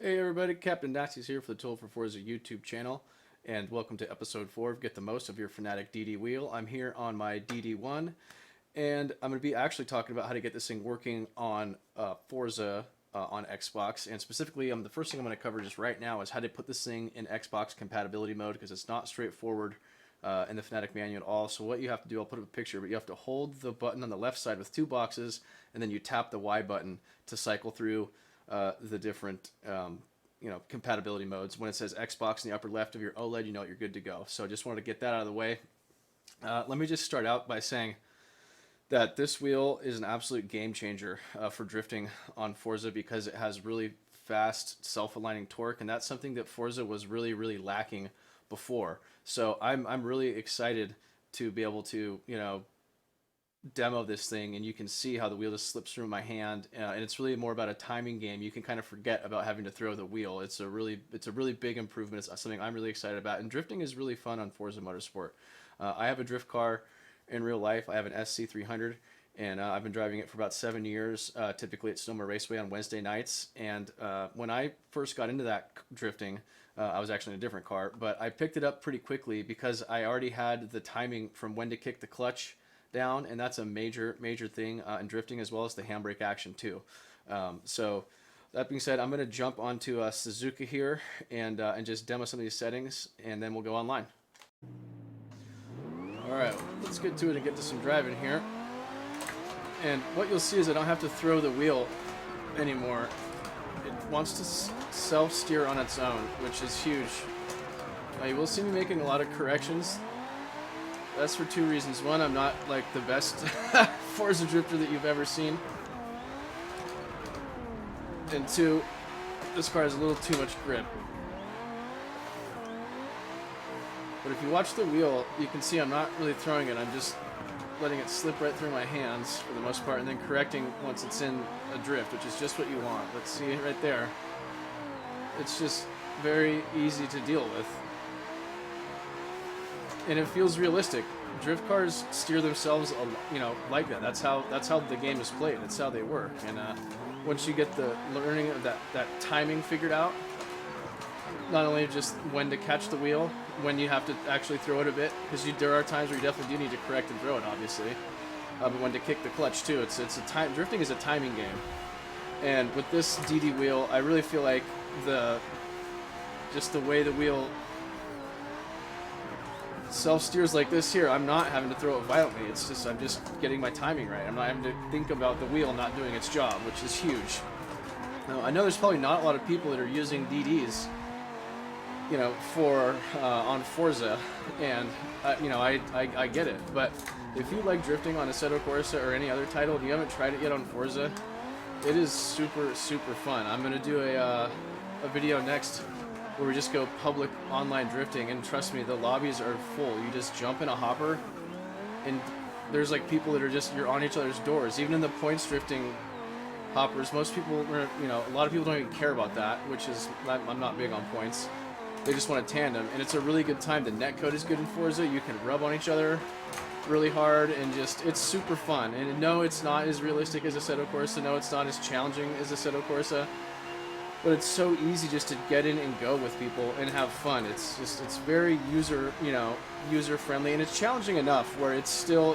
Hey everybody, Captain Nazi's here for the Tool for Forza YouTube channel, and welcome to episode 4 of Get the Most of Your Fanatec DD wheel. I'm here on my DD1, and I'm going to be actually talking about how to get this thing working on Forza on Xbox, and specifically the first thing I'm going to cover just right now is how to put this thing in Xbox compatibility mode, because it's not straightforward in the Fanatec manual at all. So what you have to do, I'll put up a picture, but you have to hold the button on the left side with two boxes, and then you tap the Y button to cycle through the different compatibility modes. When it says Xbox in the upper left of your OLED, you know you're good to go. So I just wanted to get that out of the way. Let me just start out by saying that this wheel is an absolute game changer for drifting on Forza, because it has really fast self-aligning torque, and that's something that Forza was really lacking before. So I'm really excited to be able to demo this thing, and you can see how the wheel just slips through my hand, and it's really more about a timing game. You can kind of forget about having to throw the wheel. It's a really big improvement. It's something I'm really excited about, and drifting is really fun on Forza Motorsport. I have a drift car in real life. I have an SC300, and I've been driving it for about 7 years, typically at Sonoma Raceway on Wednesday nights. And when I first got into that drifting, I was actually in a different car, but I picked it up pretty quickly because I already had the timing from when to kick the clutch down, and that's a major thing in drifting, as well as the handbrake action too. So that being said, I'm going to jump onto Suzuka here and just demo some of these settings, and then we'll go online. Alright, let's get to it and get to some driving here. And what you'll see is I don't have to throw the wheel anymore. It wants to self-steer on its own, which is huge. You will see me making a lot of corrections. That's for two reasons. One, I'm not like the best Forza drifter that you've ever seen. And two, this car has a little too much grip. But if you watch the wheel, you can see I'm not really throwing it. I'm just letting it slip right through my hands for the most part, and then correcting once it's in a drift, which is just what you want. Let's see it right there. It's just very easy to deal with. And it feels realistic. Drift cars steer themselves, like that. That's how the game is played. That's how they work. And once you get the learning of that timing figured out, not only just when to catch the wheel, when you have to actually throw it a bit, because there are times where you definitely do need to correct and throw it, obviously. But when to kick the clutch too, drifting is a timing game. And with this DD wheel, I really feel like just the way the wheel self-steers like this here, I'm not having to throw it violently. It's just, I'm just getting my timing right. I'm not having to think about the wheel not doing its job, which is huge. Now, I know there's probably not a lot of people that are using DDs, on Forza, and I get it. But if you like drifting on Assetto Corsa or any other title and you haven't tried it yet on Forza, it is super fun. I'm gonna do a video next where we just go public online drifting, and trust me, the lobbies are full. You just jump in a hopper, and there's like people that are you're on each other's doors. Even in the points drifting hoppers, most people, a lot of people don't even care about that, which is, I'm not big on points. They just want a tandem, and it's a really good time. The netcode is good in Forza. You can rub on each other really hard, and it's super fun. And no, it's not as realistic as Assetto Corsa. No, it's not as challenging as Assetto Corsa. But it's so easy just to get in and go with people and have fun. It's very user friendly, and it's challenging enough where it still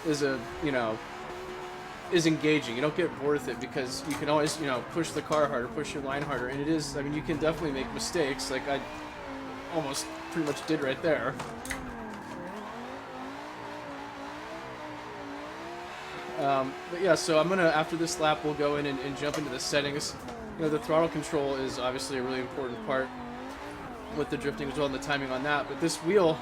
is is engaging. You don't get bored with it, because you can always, push the car harder, push your line harder, and it is, you can definitely make mistakes, like I almost pretty much did right there. But yeah, so I'm gonna, after this lap, we'll go in and jump into the settings. The throttle control is obviously a really important part with the drifting as well, and the timing on that. But this wheel,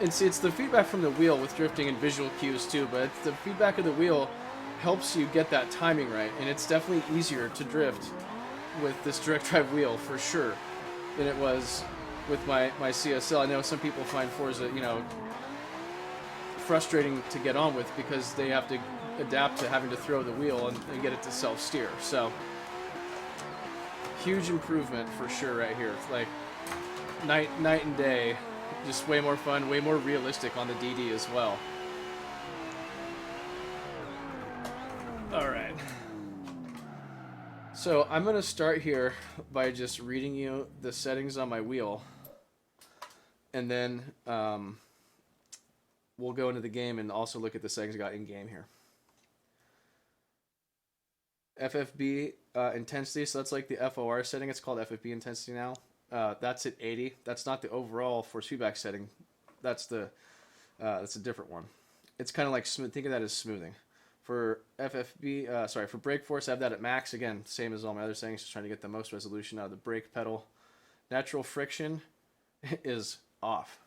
and see, it's the feedback from the wheel with drifting and visual cues too, but the feedback of the wheel helps you get that timing right, and it's definitely easier to drift with this direct drive wheel for sure than it was with my CSL. I know some people find Forza, frustrating to get on with, because they have to adapt to having to throw the wheel and get it to self-steer. So huge improvement for sure right here. It's like night and day. Just way more fun, way more realistic on the DD as well. Alright. So I'm going to start here by just reading you the settings on my wheel, and then we'll go into the game and also look at the settings I got in game here. FFB intensity, so that's like the FOR setting. It's called FFB intensity now. That's at 80. That's not the overall force feedback setting. That's a different one. It's kind of like smooth. Think of that as smoothing. For FFB, for brake force, I have that at max. Again, same as all my other settings, just trying to get the most resolution out of the brake pedal. Natural friction is off.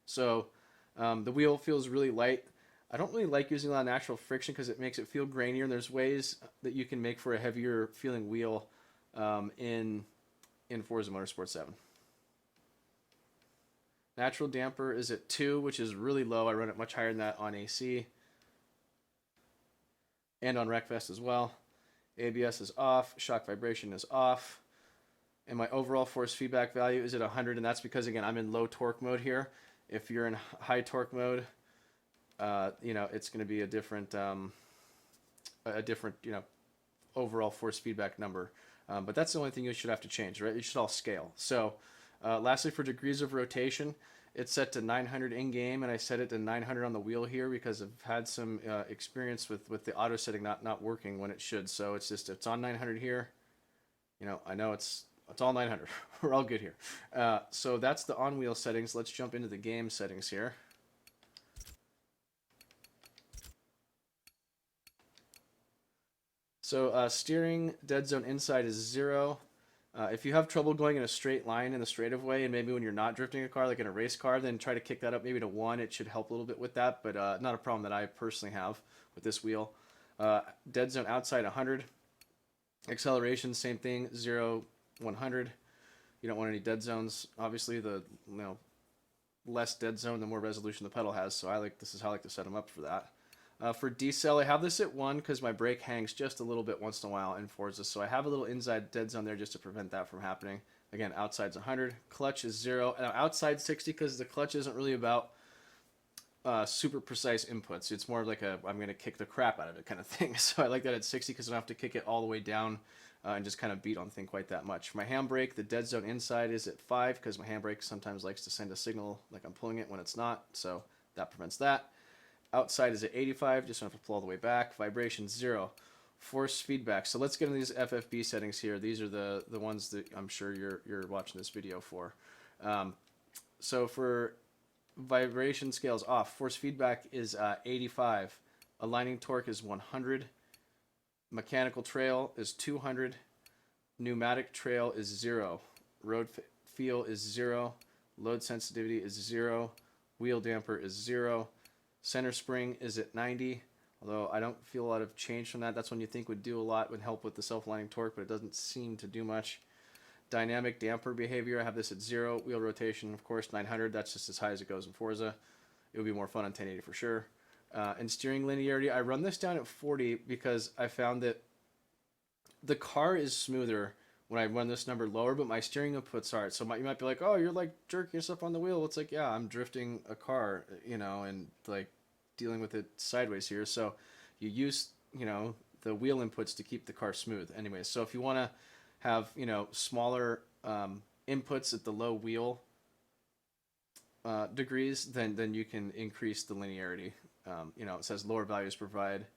So the wheel feels really light. I don't really like using a lot of natural friction because it makes it feel grainier, and there's ways that you can make for a heavier feeling wheel in Forza Motorsport 7. Natural damper is at 2, which is really low. I run it much higher than that on AC and on RecVest as well. ABS is off. Shock vibration is off. And my overall force feedback value is at 100, and that's because, again, I'm in low torque mode here. If you're in high torque mode, it's going to be a different, overall force feedback number. But that's the only thing you should have to change, right? You should all scale. So, lastly, for degrees of rotation, it's set to 900 in game, and I set it to 900 on the wheel here because I've had some experience with the auto setting not working when it should. So it's on 900 here. I know it's all 900. We're all good here. So that's the on wheel settings. Let's jump into the game settings here. So steering dead zone inside is 0. If you have trouble going in a straight line in the straightaway, and maybe when you're not drifting a car, like in a race car, then try to kick that up maybe to 1. It should help a little bit with that, but not a problem that I personally have with this wheel. Dead zone outside 100. Acceleration, same thing, 0, 100. You don't want any dead zones. Obviously, the less dead zone, the more resolution the pedal has. So this is how I like to set them up for that. For decel, I have this at 1 because my brake hangs just a little bit once in a while in Forza. So I have a little inside dead zone there just to prevent that from happening. Again, outside's 100. Clutch is 0. And outside 60 because the clutch isn't really about super precise inputs. It's more like I'm going to kick the crap out of it kind of thing. So I like that at 60 because I don't have to kick it all the way down and just kind of beat on the thing quite that much. For my handbrake, the dead zone inside is at 5 because my handbrake sometimes likes to send a signal like I'm pulling it when it's not. So that prevents that. Outside is at 85, just don't have to pull all the way back. Vibration 0. Force feedback. So let's get into these FFB settings here. These are the ones that I'm sure you're watching this video for. So for vibration scales off, force feedback is 85. Aligning torque is 100. Mechanical trail is 200. Pneumatic trail is 0. Road feel is 0. Load sensitivity is 0. Wheel damper is 0. Center spring is at 90, although I don't feel a lot of change from that. That's one you think would do a lot, would help with the self-aligning torque, but it doesn't seem to do much. Dynamic damper behavior, I have this at 0. Wheel rotation, of course, 900. That's just as high as it goes in Forza. It would be more fun on 1080 for sure. And steering linearity, I run this down at 40 because I found that the car is smoother when I run this number lower, but my steering inputs aren't. So you might be like, oh, you're like jerking yourself on the wheel. It's like, yeah, I'm drifting a car, and like dealing with it sideways here. So you use, the wheel inputs to keep the car smooth anyway. So if you want to have, smaller inputs at the low wheel degrees, then you can increase the linearity. It says lower values provide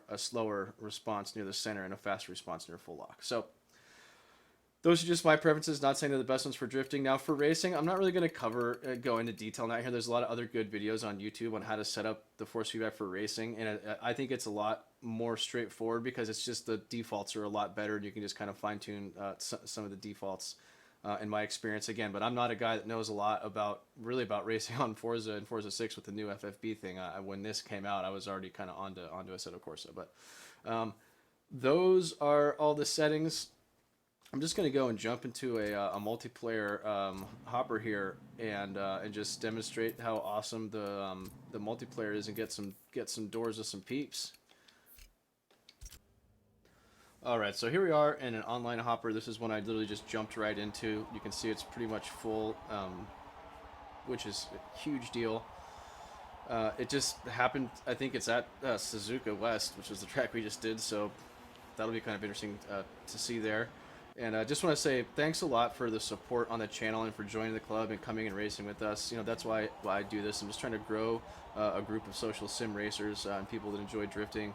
a slower response near the center and a faster response near full lock. So those are just my preferences, not saying they're the best ones for drifting. Now for racing, I'm not really going to go into detail now here. There's a lot of other good videos on YouTube on how to set up the force feedback for racing, and I think it's a lot more straightforward because it's just the defaults are a lot better, and you can just kind of fine-tune some of the defaults in my experience again. But I'm not a guy that knows a lot about racing on Forza and Forza 6 with the new FFB thing. When this came out, I was already kind of onto Assetto Corsa. But those are all the settings. I'm just going to go and jump into a multiplayer hopper here and just demonstrate how awesome the multiplayer is and get some doors with some peeps. All right, so here we are in an online hopper. This is one I literally just jumped right into. You can see it's pretty much full, which is a huge deal. It just happened, I think it's at Suzuka West, which is the track we just did, so that'll be kind of interesting to see there. And I just want to say thanks a lot for the support on the channel and for joining the club and coming and racing with us. You know, that's why I do this. I'm just trying to grow a group of social sim racers and people that enjoy drifting,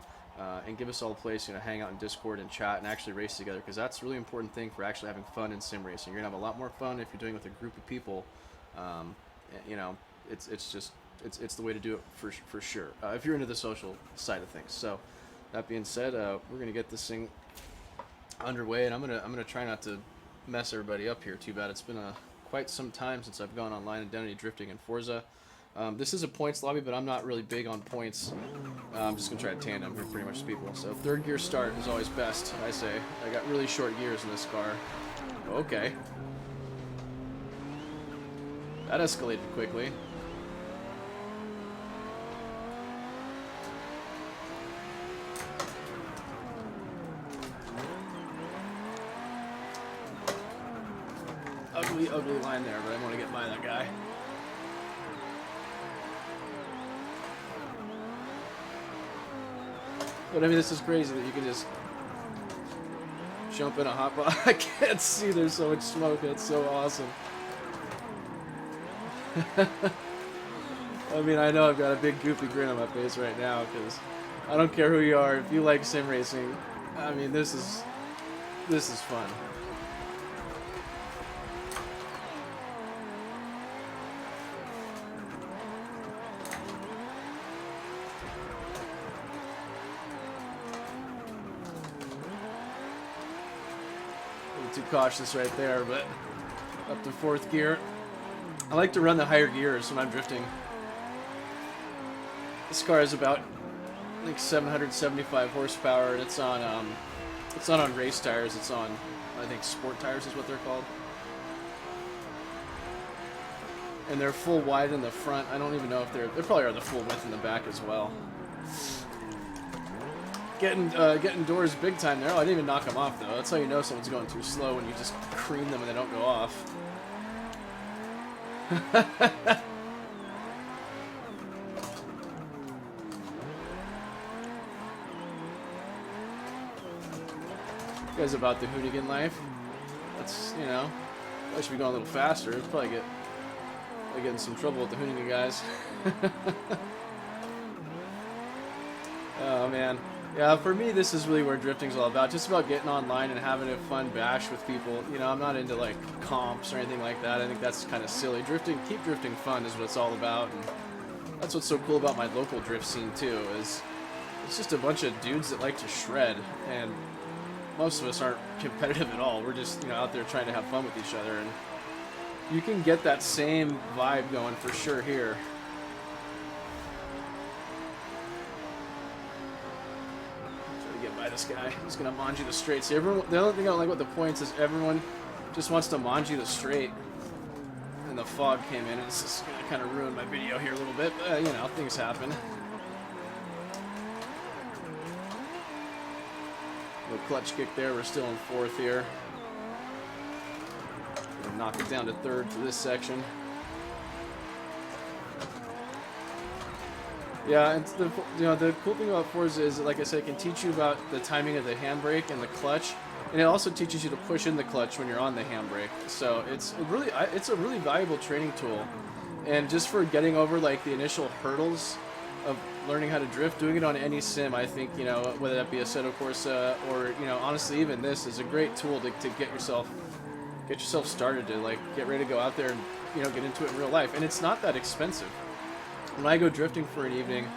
and give us all a place, you know, hang out in Discord and chat and actually race together, because that's a really important thing for actually having fun in sim racing. You're gonna have a lot more fun if you're doing it with a group of people. You know, it's the way to do it for sure, if you're into the social side of things. So that being said, we're gonna get this thing underway, and I'm gonna try not to mess everybody up here too bad. It's been quite some time since I've gone online and done any drifting in Forza. This is a points lobby, but I'm not really big on points. I'm just gonna try to tandem with pretty much people. So third gear start is always best, I say. I got really short gears in this car. Okay, that escalated quickly. Ugly line there, but I want to get by that guy. But I mean, this is crazy that you can just jump in a hot box. I can't see, there's so much smoke. It's so awesome. I mean, I know I've got a big goofy grin on my face right now, because I don't care who you are. If you like sim racing, I mean, this is fun. Too cautious right there, but up to fourth gear. I like to run the higher gears when I'm drifting. This car is about, I think, 775 horsepower, and it's not on race tires. It's on, I think, sport tires is what they're called. And they're full wide in the front. I don't even know if they probably are the full width in the back as well. Getting doors big time there. Oh, I didn't even knock them off, though. That's how you know someone's going too slow, when you just cream them and they don't go off. You guys about the hoonigan life? That's, you know, I should be going a little faster. It's probably get in some trouble with the hoonigan guys. Oh, man. Yeah, for me, this is really where drifting's all about. Just about getting online and having a fun bash with people. You know, I'm not into, like, comps or anything like that. I think that's kind of silly. Keep drifting fun is what it's all about. And that's what's so cool about my local drift scene, too, is it's just a bunch of dudes that like to shred. And most of us aren't competitive at all. We're just, you know, out there trying to have fun with each other. And you can get that same vibe going for sure here. This guy, he's gonna manji the straight. See, everyone, the only thing I don't like about the points is everyone just wants to manji the straight, and the fog came in, and it's just gonna kind of ruin my video here a little bit, but you know, things happen. Little clutch kick there. We're still in fourth here. Gonna knock it down to third for this section. Yeah, and the cool thing about Forza is, like I said, it can teach you about the timing of the handbrake and the clutch, and it also teaches you to push in the clutch when you're on the handbrake. So it's a really valuable training tool, and just for getting over like the initial hurdles of learning how to drift, doing it on any sim, I think, you know, whether that be Assetto Corsa or, you know, honestly even this is a great tool to get yourself started, to like get ready to go out there and, you know, get into it in real life, and it's not that expensive. When I go drifting for an evening,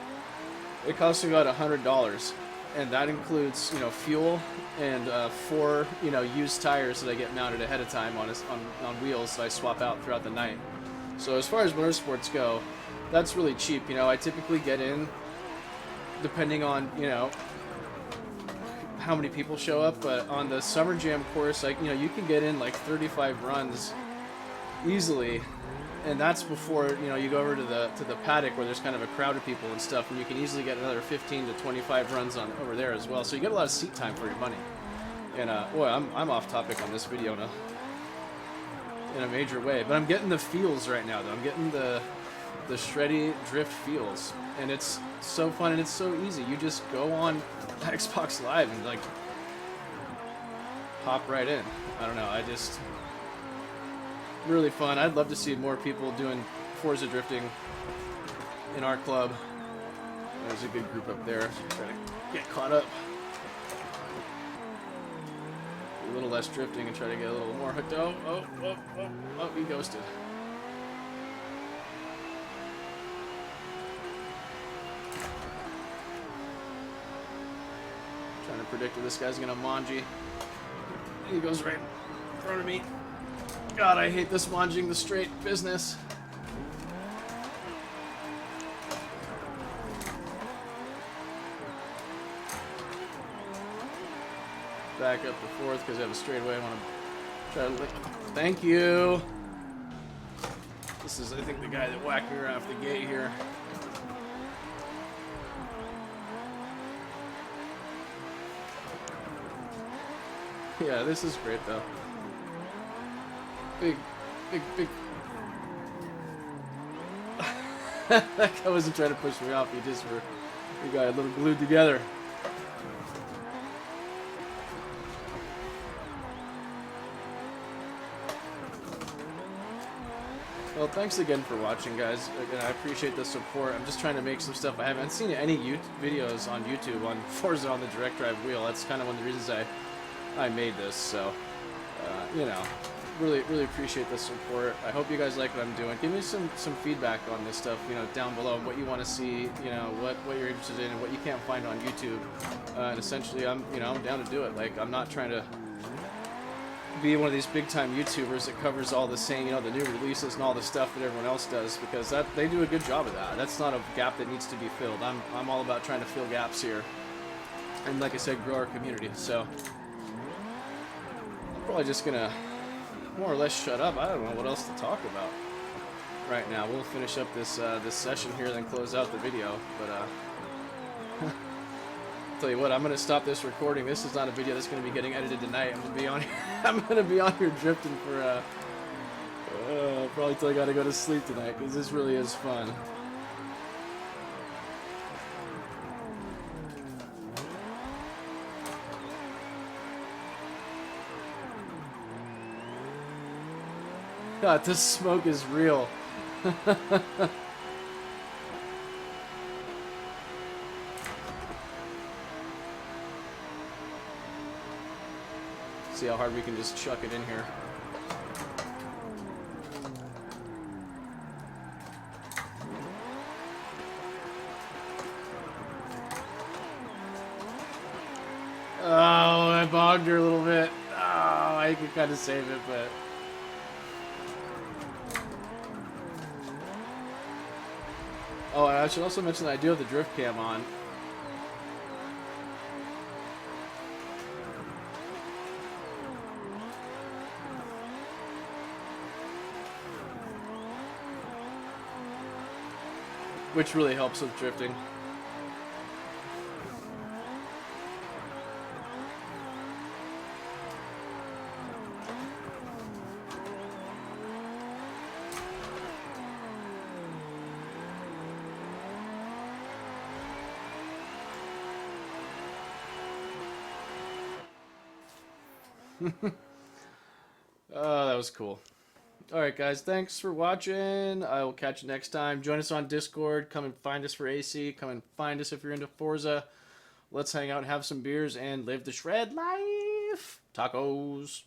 it costs me about $100, and that includes, you know, fuel and 4, you know, used tires that I get mounted ahead of time on wheels that I swap out throughout the night. So as far as motorsports go, that's really cheap. You know, I typically get in, depending on, you know, how many people show up, but on the Summer Jam course, like, you know, you can get in like 35 runs easily. And that's before, you know, you go over to the paddock where there's kind of a crowd of people and stuff, and you can easily get another 15 to 25 runs on over there as well. So you get a lot of seat time for your money. And boy, I'm off topic on this video in a major way, but I'm getting the feels right now, though. I'm getting the shreddy drift feels, and it's so fun and it's so easy. You just go on Xbox Live and like hop right in. I don't know, I just... Really fun. I'd love to see more people doing Forza drifting in our club. There's a good group up there. Trying to get caught up. A little less drifting and try to get a little more hooked. Oh, he ghosted. Trying to predict if this guy's gonna manji. He goes right in front of me. God, I hate this manjing the straight business. Back up to fourth because I have a straightaway. I want to try to lick. Thank you. This is, I think, the guy that whacked me right off the gate here. Yeah, this is great though. Big. That guy wasn't trying to push me off. We got a little glued together. Well, thanks again for watching, guys. Again, I appreciate the support. I'm just trying to make some stuff. I haven't seen any videos on YouTube on Forza on the direct drive wheel. That's kind of one of the reasons I made this. So, you know, really appreciate the support. I hope you guys like what I'm doing. Give me some feedback on this stuff, you know, down below. What you want to see, you know, what you're interested in, and what you can't find on YouTube. And essentially, I'm down to do it. Like, I'm not trying to be one of these big time YouTubers that covers all the same, you know, the new releases and all the stuff that everyone else does, because they do a good job of that. That's not a gap that needs to be filled. I'm all about trying to fill gaps here, and like I said, grow our community. So I'm probably just gonna more or less shut up. I don't know what else to talk about right now. We'll finish up this this session here, then close out the video. But tell you what, I'm gonna stop this recording. This is not a video that's gonna be getting edited tonight. I'm gonna be on here drifting for probably till I gotta go to sleep tonight, because this really is fun. God, this smoke is real. See how hard we can just chuck it in here. Oh, I bogged her a little bit. Oh, I could kind of save it, but... Oh, I should also mention that I do have the drift cam on. Which really helps with drifting. Oh, that was cool. Alright guys, thanks for watching. I will catch you next time. Join us on Discord. Come and find us for AC. Come and find us if you're into Forza. Let's hang out and have some beers and live the shred life. Tacos.